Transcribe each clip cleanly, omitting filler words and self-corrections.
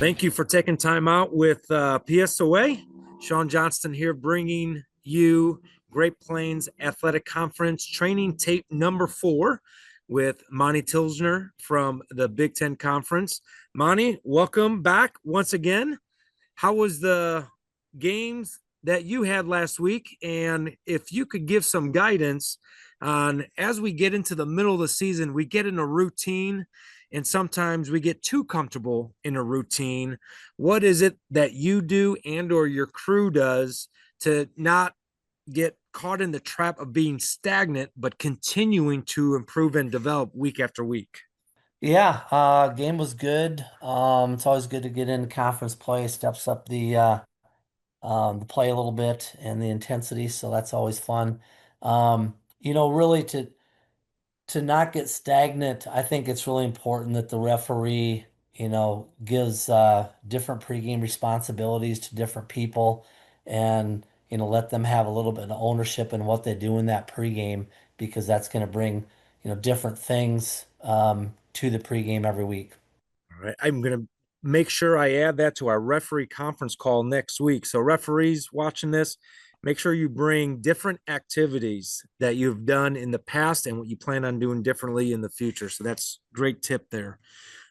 Thank you for taking time out with PSOA. Sean Johnston here bringing you Great Plains Athletic Conference training tape number 4 with Monty Tilsner from the Big Ten Conference. Monty, welcome back once again. How was the games that you had last week? And if you could give some guidance on, as we get into the middle of the season, we get in a routine and sometimes we get too comfortable in a routine. What is it that you do and or your crew does to not get caught in the trap of being stagnant, but continuing to improve and develop week after week? Yeah, game was good. It's always good to get into conference play, steps up the play a little bit and the intensity, so that's always fun. Really to not get stagnant, I think it's really important that the referee, gives different pregame responsibilities to different people and let them have a little bit of ownership in what they do in that pregame because that's going to bring, different things to the pregame every week. All right. I'm going to make sure I add that to our referee conference call next week. So, referees watching this, make sure you bring different activities that you've done in the past and what you plan on doing differently in the future. So, that's a great tip there.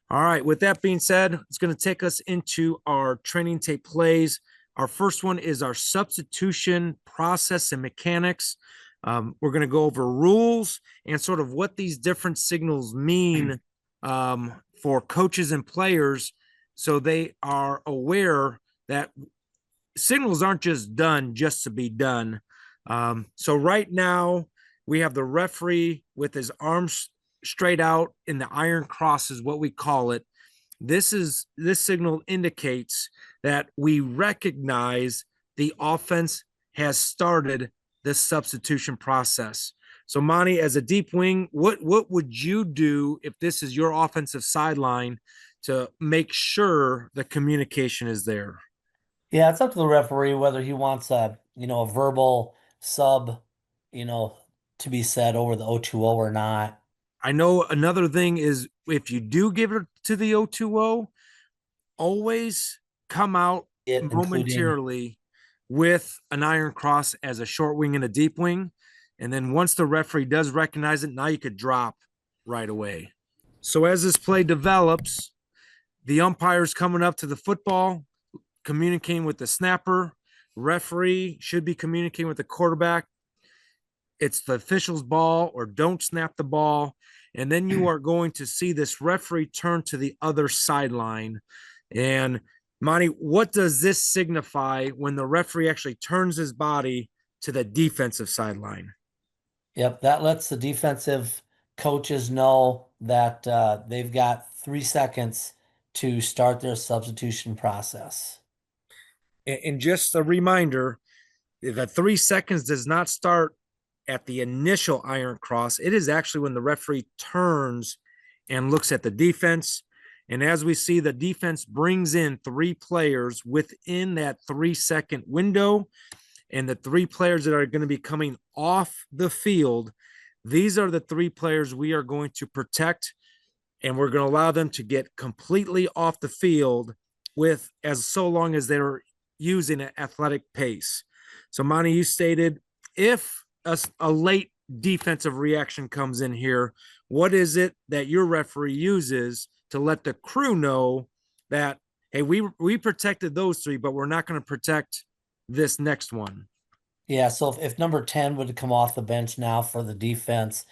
All right. With that being said, it's going to take us into our training tape plays. Our first one is our substitution process and mechanics. We're going to go over rules and sort of what these different signals mean for coaches and players so they are aware that signals aren't just done just to be done. So right now we have the referee with his arms straight out in the iron cross is what we call it. This signal indicates that we recognize the offense has started this substitution process. So Monty, as a deep wing, what would you do if this is your offensive sideline to make sure the communication is there? Yeah, it's up to the referee whether he wants a verbal sub, you know, to be said over the O2O or not. I know another thing is if you do give it to the O2O, always come out It including momentarily with an iron cross as a short wing and a deep wing. And then once the referee does recognize it, now you could drop right away. So as this play develops, the umpire's coming up to the football, communicating with the snapper. Referee should be communicating with the quarterback. It's the official's ball or don't snap the ball. And then you are going to see this referee turn to the other sideline. And Monty, what does this signify when the referee actually turns his body to the defensive sideline? Yep, that lets the defensive coaches know that they've got 3 seconds to start their substitution process. And just a reminder, the 3 seconds does not start at the initial iron cross. It is actually when the referee turns and looks at the defense. And as we see, the defense brings in 3 players within that 3-second window. And the 3 players that are going to be coming off the field, these are the 3 players we are going to protect. And we're going to allow them to get completely off the field with as so long as they're using an athletic pace. So, Monty, you stated if a late defensive reaction comes in here, what is it that your referee uses to let the crew know that, hey, we protected those 3, but we're not going to protect this next one? Yeah, so if number 10 would come off the bench now for the defense,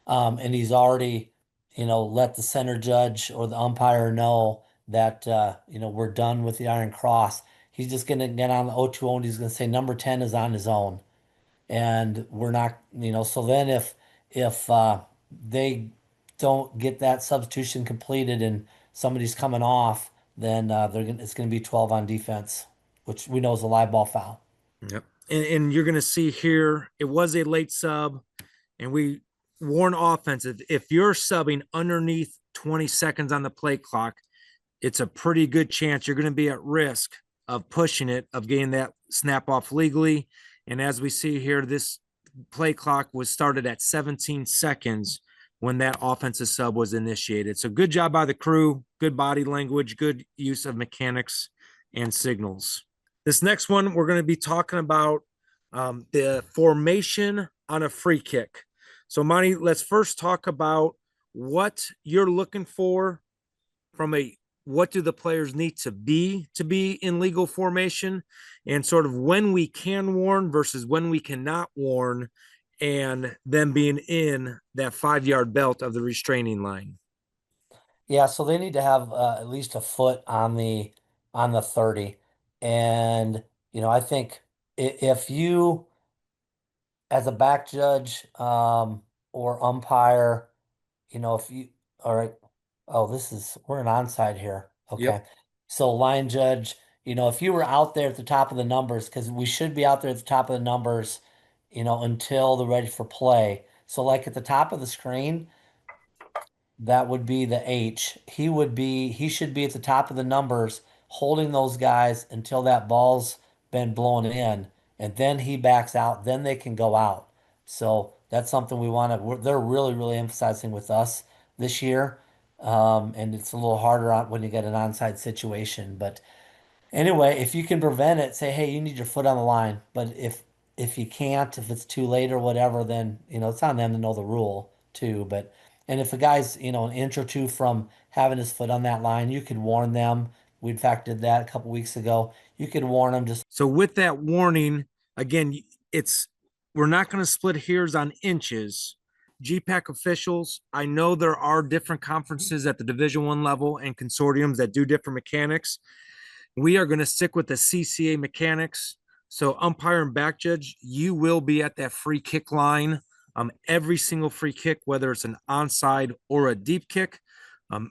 and he's already, let the center judge or the umpire know that we're done with the Iron Cross, he's just gonna get on the O2O and he's gonna say number 10 is on his own. And we're not, so then if they don't get that substitution completed and somebody's coming off, then it's gonna be 12 on defense, which we know is a live ball foul. Yep. And you're going to see here, it was a late sub, and we warn offensive if you're subbing underneath 20 seconds on the play clock, it's a pretty good chance you're going to be at risk of pushing it, of getting that snap off legally. And as we see here, this play clock was started at 17 seconds when that offensive sub was initiated. So good job by the crew, good body language, good use of mechanics and signals. This next one, we're going to be talking about the formation on a free kick. So, Monty, let's first talk about what you're looking for from a what do the players need to be in legal formation, and sort of when we can warn versus when we cannot warn, and them being in that 5 yard belt of the restraining line. Yeah, so they need to have at least a foot on the 30. And I think if you as a back judge or umpire, if you all right, oh, we're an onside here. Yep. Okay. So line judge, if you were out there at the top of the numbers, because we should be out there at the top of the numbers, until they're ready for play. So like at the top of the screen, that would be the H. He should be at the top of the numbers, holding those guys until that ball's been blown in, and then he backs out, then they can go out. So that's something we want to, they're really, really emphasizing with us this year. And it's a little harder on when you get an onside situation, but anyway, if you can prevent it, say, hey, you need your foot on the line. But if you can't, if it's too late or whatever, then it's on them to know the rule too. But and if a guy's an inch or two from having his foot on that line, you could warn them. We in fact did that a couple weeks ago. You could warn them just. So with that warning, again, it's we're not going to split hairs on inches. GPAC officials, I know there are different conferences at the Division I level and consortiums that do different mechanics. We are going to stick with the CCA mechanics. So umpire and back judge, you will be at that free kick line. Every single free kick, whether it's an onside or a deep kick.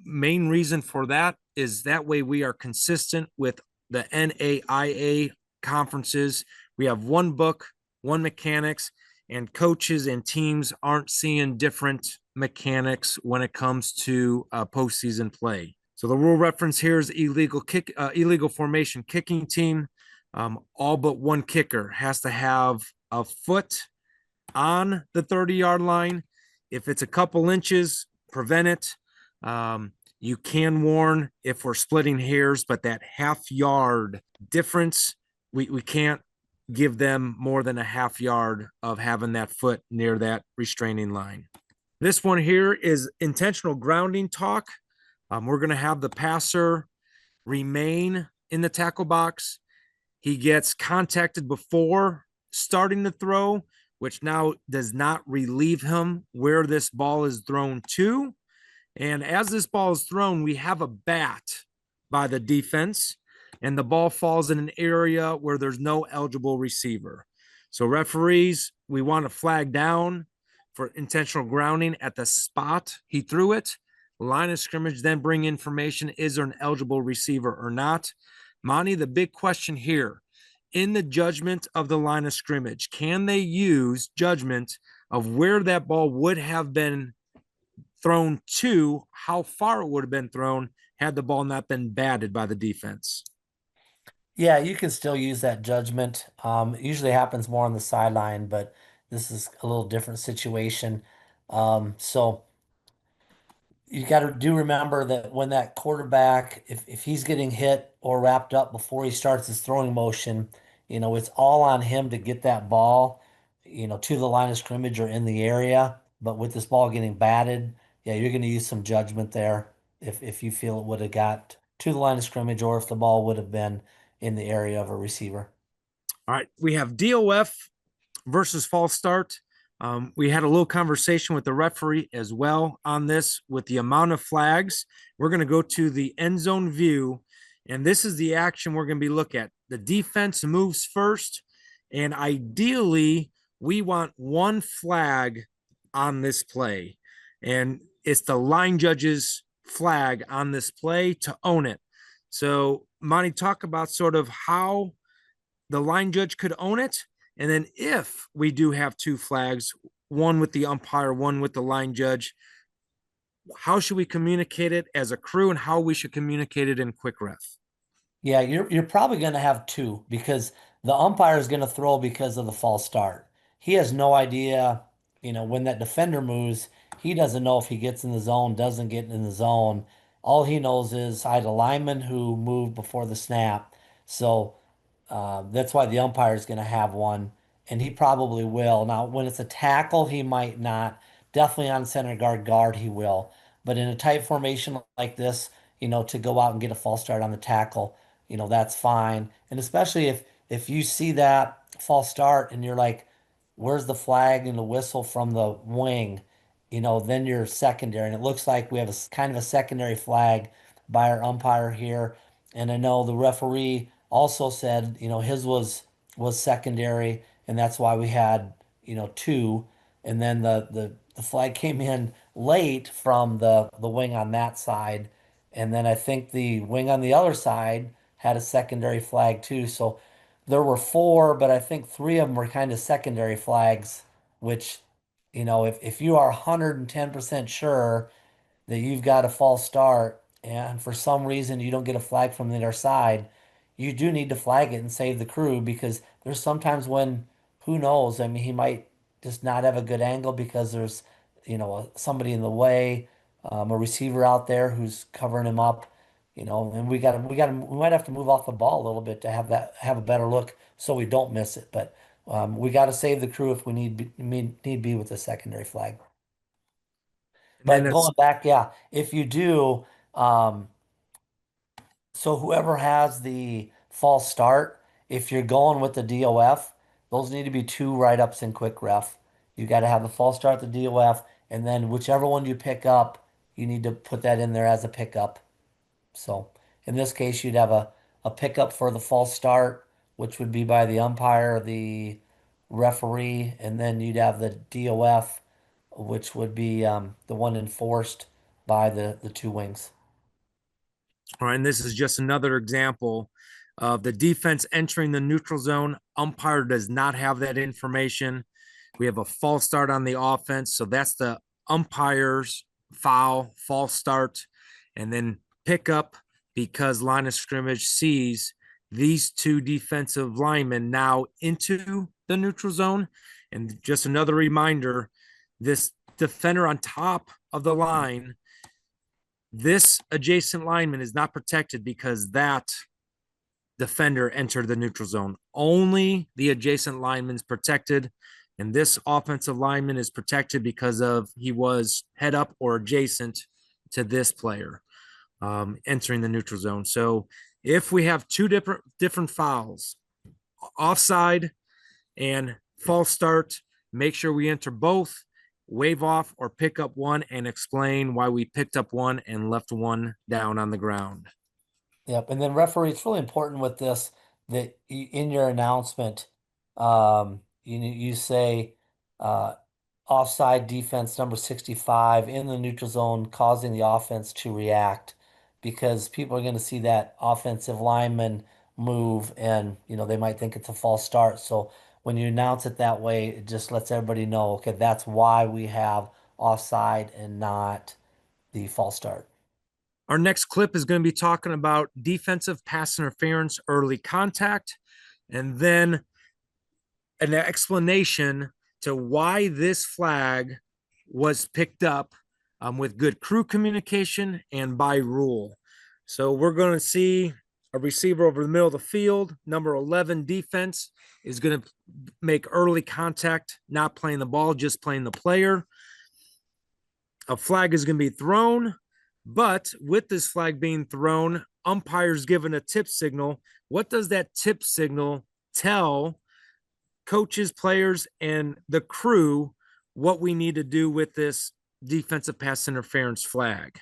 Main reason for that is that way we are consistent with the NAIA conferences. We have one book, one mechanics, and coaches and teams aren't seeing different mechanics when it comes to postseason play. So the rule reference here is illegal formation kicking team. All but one kicker has to have a foot on the 30-yard line. If it's a couple inches, prevent it. You can warn if we're splitting hairs, but that half yard difference, we can't give them more than a half yard of having that foot near that restraining line. This one here is intentional grounding talk. We're going to have the passer remain in the tackle box. He gets contacted before starting the throw, which now does not relieve him where this ball is thrown to. And as this ball is thrown, we have a bat by the defense, and the ball falls in an area where there's no eligible receiver. So referees, we want to flag down for intentional grounding at the spot he threw it. Line of scrimmage then bring information, is there an eligible receiver or not? Monty, the big question here, in the judgment of the line of scrimmage, can they use judgment of where that ball would have been thrown to, how far it would have been thrown had the ball not been batted by the defense? Yeah, you can still use that judgment. It usually happens more on the sideline, but this is a little different situation. So you got to do remember that when that quarterback, if he's getting hit or wrapped up before he starts his throwing motion, it's all on him to get that ball, to the line of scrimmage or in the area. But with this ball getting batted, yeah, you're going to use some judgment there if you feel it would have got to the line of scrimmage or if the ball would have been in the area of a receiver. All right, we have DOF versus false start. We had a little conversation with the referee as well on this with the amount of flags. We're going to go to the end zone view, and this is the action we're going to be looking at. The defense moves first, and ideally, we want one flag on this play, and it's the line judge's flag on this play to own it. So, Monty, talk about sort of how the line judge could own it. And then if we do have two flags, one with the umpire, one with the line judge, how should we communicate it as a crew and how we should communicate it in quick ref? Yeah, you're probably going to have two because the umpire is going to throw because of the false start. He has no idea, when that defender moves, he doesn't know if he gets in the zone, doesn't get in the zone. All he knows is I had a lineman who moved before the snap. So that's why the umpire is going to have one, and he probably will. Now, when it's a tackle, he might not. Definitely on center guard, he will. But in a tight formation like this, to go out and get a false start on the tackle, that's fine. And especially if you see that false start and you're like, where's the flag and the whistle from the wing? Then you're secondary. And it looks like we have kind of a secondary flag by our umpire here. And I know the referee also said, his was secondary, and that's why we had, two. And then the flag came in late from the wing on that side. And then I think the wing on the other side had a secondary flag too. So there were four, but I think three of them were kind of secondary flags, which, if you are 110% sure that you've got a false start and for some reason you don't get a flag from the other side, you do need to flag it and save the crew because there's sometimes when, who knows? I mean, he might just not have a good angle because there's, somebody in the way, a receiver out there who's covering him up, and we might have to move off the ball a little bit to have a better look so we don't miss it. But we got to save the crew if we need be with the secondary flag. And then But it's going back, yeah, if you do, um, so whoever has the false start, if you're going with the DOF, those need to be two write-ups in quick ref. You got to have the false start, the DOF, and then whichever one you pick up, you need to put that in there as a pickup. So in this case, you'd have a pickup for the false start, which would be by the umpire, the referee, and then you'd have the DOF, which would be the one enforced by the two wings. all right, and this is just another example of the defense entering the neutral zone. Umpire does not have that information. We have a false start on the offense. So that's the umpire's foul, false start, and then pick up because line of scrimmage sees these two defensive linemen now into the neutral zone. And just another reminder, this defender on top of the line, this adjacent lineman is not protected because that defender entered the neutral zone. Only the adjacent lineman's protected. And this offensive lineman is protected because of he was head up or adjacent to this player entering the neutral zone. So if we have two different fouls, offside and false start, make sure we enter both, wave off or pick up one, and explain why we picked up one and left one down on the ground. Yep. And then referee, it's really important with this that in your announcement, you say uh, offside defense number 65 in the neutral zone, causing the offense to react because people are going to see that offensive lineman move and, they might think it's a false start. So when you announce it that way, it just lets everybody know, okay, that's why we have offside and not the false start. Our next clip is going to be talking about defensive pass interference, early contact, and then an explanation to why this flag was picked up with good crew communication and by rule. So we're going to see a receiver over the middle of the field. Number 11 defense is going to make early contact, not playing the ball, just playing the player. A flag is going to be thrown, but with this flag being thrown, umpires given a tip signal. What does that tip signal tell coaches, players, and the crew what we need to do with this defensive pass interference flag?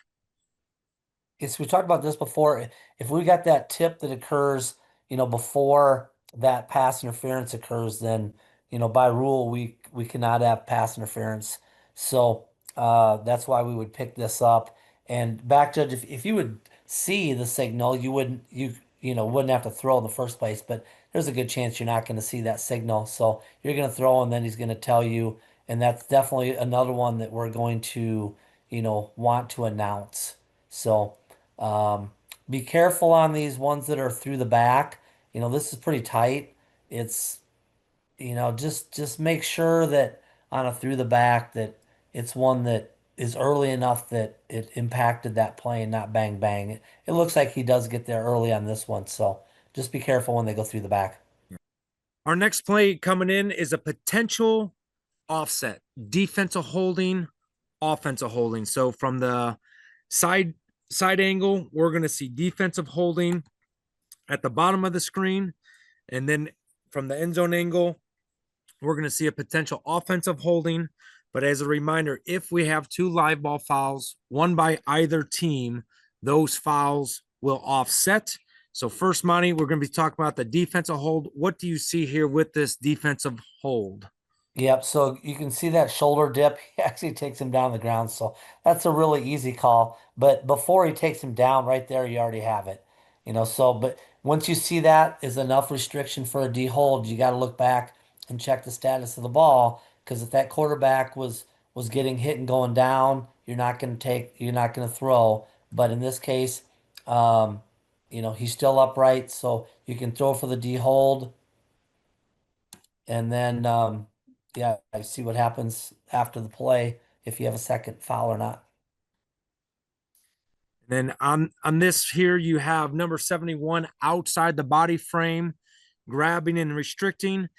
Yes, we talked about this before. If we got that tip that occurs, before that pass interference occurs, then, by rule, we cannot have pass interference. So that's why we would pick this up. And back judge, if you would see the signal, wouldn't have to throw in the first place. But there's a good chance you're not going to see that signal. So you're going to throw, and then he's going to tell you. And that's definitely another one that we're going to, want to announce. So. Um, be careful on these ones that are through the back. This is pretty tight. It's, just make sure that on a through the back that it's one that is early enough that it impacted that play and not bang bang. It looks like he does get there early on this one, so just be careful when they go through the back. Our next play coming in is a potential offset, defensive holding, offensive holding. So from the side side angle, we're going to see defensive holding at the bottom of the screen, and then from the end zone angle, we're going to see a potential offensive holding. But as a reminder, if we have two live ball fouls, one by either team, those fouls will offset. So first, Monty, we're going to be talking about the defensive hold. What do you see here with this defensive hold? Yep, so you can see that shoulder dip. He actually takes him down the ground. So that's a really easy call. But before he takes him down, right there, you already have it. So but once you see that is enough restriction for a D hold, you got to look back and check the status of the ball. Because if that quarterback was getting hit and going down, you're not going to throw. But in this case, um, he's still upright, so you can throw for the D hold. And then, yeah, I see what happens after the play if you have a second foul or not. Then on this here, you have number 71 outside the body frame, grabbing and restricting.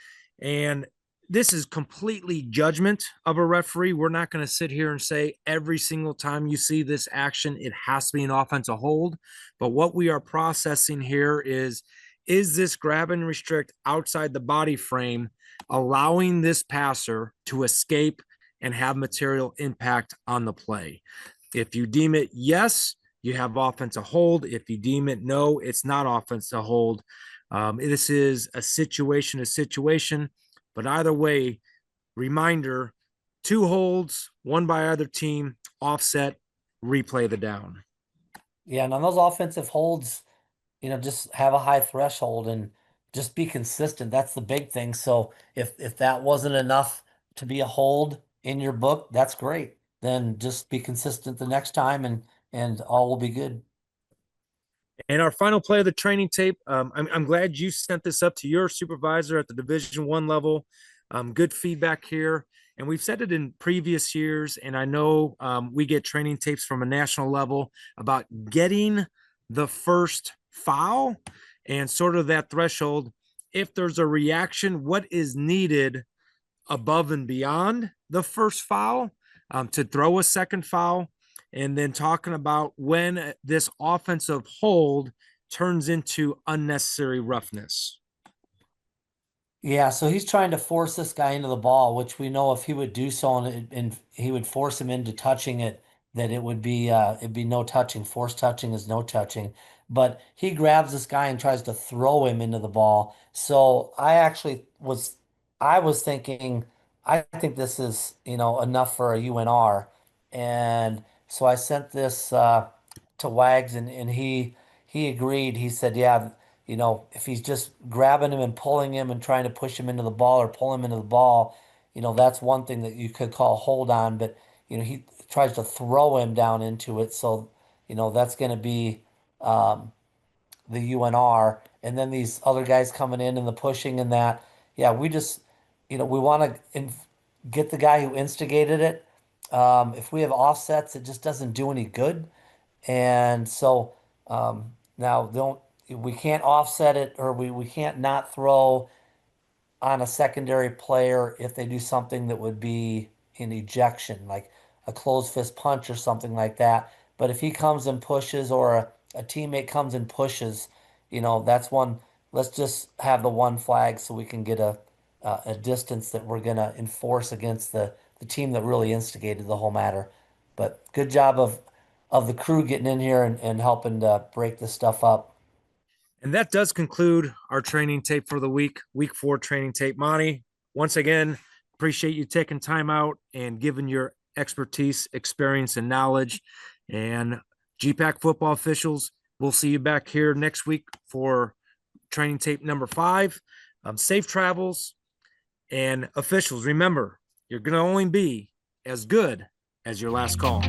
And this is completely judgment of a referee. We're not going to sit here and say every single time you see this action, it has to be an offensive hold. But what we are processing here is this grab and restrict outside the body frame, allowing this passer to escape and have material impact on the play? If you deem it yes, you have offensive hold. If you deem it no, it's not offensive hold. This is a situation to situation, but either way, reminder: two holds, one by either team, offset, replay the down. Yeah, and on those offensive holds, just have a high threshold and just be consistent. That's the big thing. So if that wasn't enough to be a hold in your book, that's great. Then just be consistent the next time and all will be good. And our final play of the training tape. I'm glad you sent this up to your supervisor at the Division 1 level. Good feedback here, and we've said it in previous years. And I know we get training tapes from a national level about getting the first foul and sort of that threshold. If there's a reaction, what is needed above and beyond the first foul to throw a second foul? And then talking about when this offensive hold turns into unnecessary roughness. Yeah, so he's trying to force this guy into the ball, which we know if he would do so and he would force him into touching it, that it'd be no touching. Forced touching is no touching. But he grabs this guy and tries to throw him into the ball. So I was thinking, I think this is, enough for a UNR. And so I sent this to Wags and he agreed. He said, yeah, if he's just grabbing him and pulling him and trying to push him into the ball or pull him into the ball, that's one thing that you could call hold on. But, he tries to throw him down into it. So, that's going to be the UNR. And then these other guys coming in and the pushing and that. Yeah, we just, we want to get the guy who instigated it. If we have offsets, it just doesn't do any good. And so now don't we can't offset it or we can't not throw on a secondary player if they do something that would be an ejection, like a closed fist punch or something like that. But if he comes and pushes or a teammate comes and pushes, that's one. Let's just have the one flag so we can get a distance that we're gonna enforce against the team that really instigated the whole matter. But good job of the crew getting in here and helping to break this stuff up. And that does conclude our training tape for the week 4 training tape. Monty, once again, appreciate you taking time out and giving your expertise, experience, and knowledge. And GPAC football officials, we'll see you back here next week for training tape number 5. Safe travels. And officials, remember, you're going to only be as good as your last call.